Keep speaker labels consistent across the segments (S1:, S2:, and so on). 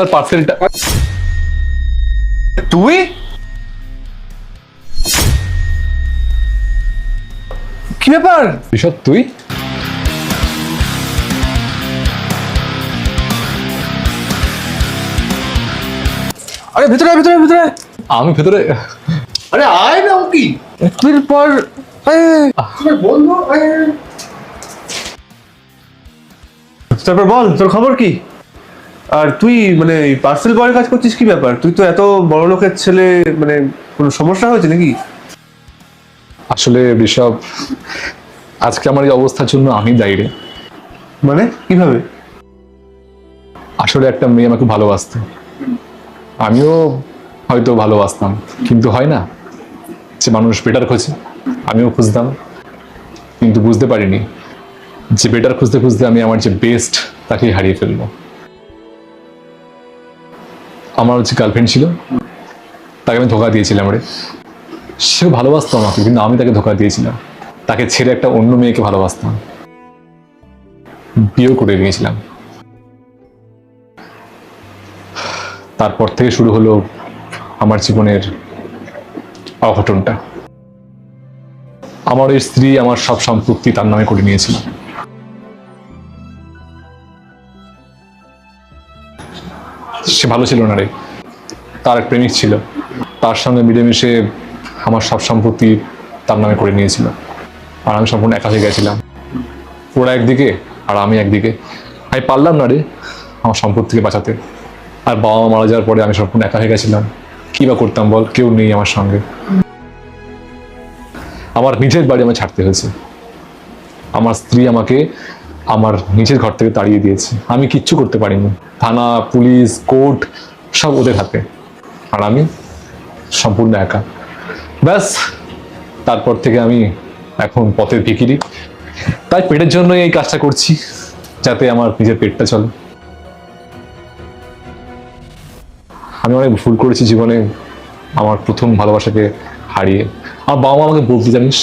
S1: Sir পার্সেলটা।
S2: তুই কি ব্যাপার?
S1: ঋষভ তুই?
S2: আরে ভেতরে আয়, ভেতরে আয়, ভেতরে আয়।
S1: আমি ভেতরে?
S2: আরে আয় না, ও কি এতদিন পর? বন্ধু, তারপর বল তোর খবর কি? আর তুই মানে পার্সেল বয়ের কাজ করছিস, কি ব্যাপার? তুই তো এত বড় লোকের ছেলে, মানে কোনো সমস্যা হয়েছে নাকি?
S1: আসলে ঋষভ, আজকে আমার এই অবস্থার জন্য আমি দায়ী রে।
S2: মানে কিভাবে?
S1: আসলে একটা মেয়ে আমাকে ভালোবাসতো, আমিও হয়তো ভালোবাসতাম, কিন্তু হয় না যে মানুষ বেটার খোঁজে, আমিও খুঁজতাম, কিন্তু বুঝতে পারিনি যে বেটার খুঁজতে খুঁজতে আমি আমার যে বেস্ট তাকে হারিয়ে ফেলবো। আমার যে গার্লফ্রেন্ড ছিল তাকে আমি ধোকা দিয়েছিলাম রে। সে ভালোবাসতো আমাকে, কিন্তু আমি তাকে ধোকা দিয়েছিলাম। তাকে ছেড়ে একটা অন্য মেয়েকে ভালোবাসতাম, বিয়েও করে নিয়েছিলাম। তারপর থেকে শুরু হলো আমার জীবনের অঘটনটা। আমার এই স্ত্রী আমার সব সম্পত্তি তার নামে করে নিয়েছিল। সে ভালো ছিল না রে, তার এক প্রেমিক ছিল, তার সঙ্গে মিলেমিশে আমার সব সম্পত্তি তার নামে করে নিয়েছিল। আর আমি সম্পূর্ণ একা হয়ে গেছিলাম। ওরা একদিকে আর আমি একদিকে। আমি পারলাম না রে আমার সম্পত্তিকে বাঁচাতে। আর বাবা মা মারা যাওয়ার পরে আমি সম্পূর্ণ একা হয়ে গেছিলাম। কি বা করতাম বল, কেউ নেই আমার সঙ্গে। আমার নিজের বাড়ি আমায় ছাড়তে হয়েছে। আমার স্ত্রী আমাকে আমার নিজের ঘর থেকে তাড়িয়ে দিয়েছে। আমি কিচ্ছু করতে পারিনি। থানা, পুলিশ, কোর্ট সব ওদের হাতে, আর আমি সম্পূর্ণ একা। ব্যাস, তারপর থেকে আমি এখন পথের ভিখিরি। তাই পেটের জন্যই এই কাজটা করছি, যাতে আমার নিজের পেটটা চলে। আমি অনেক ভুল করেছি জীবনে, আমার প্রথম ভালোবাসাকে হারিয়ে। আমার বাবা মা আমাকে বলতে, জানিস,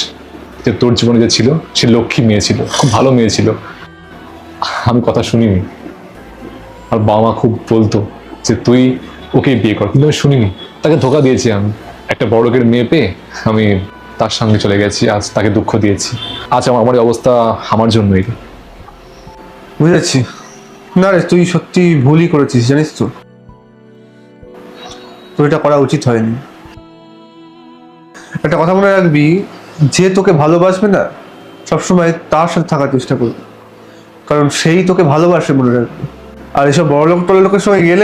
S1: যে তোর জীবনে যে ছিল সে লক্ষ্মী মেয়ে ছিল, খুব ভালো মেয়ে ছিল। আমি কথা শুনিনি। আর বাবা মা খুব বলতো যে তুই ওকে বিয়ে কর, কিন্তু আমি শুনিনি। তাকে ধোকা দিয়েছি আমি। একটা বড় লোকের মেয়ে পেয়ে আমি তার সঙ্গে চলে গেছি, আজ তাকে দুঃখ দিয়েছি। আজ আমার এই অবস্থা আমার জন্যই।
S2: বুঝেছি। না রে, তুই সত্যি ভুলই করেছিস, জানিস তো। তোর এটা করা উচিত হয়নি। একটা কথা মনে রাখবি, যে তোকে ভালোবাসবে না, সবসময় তার সাথে থাকার চেষ্টা করবে, কারণ সেই তোকে ভালোবাসে, মনে রাখবি। আর এসব বড় লোক টড় লোকের সঙ্গে গেলে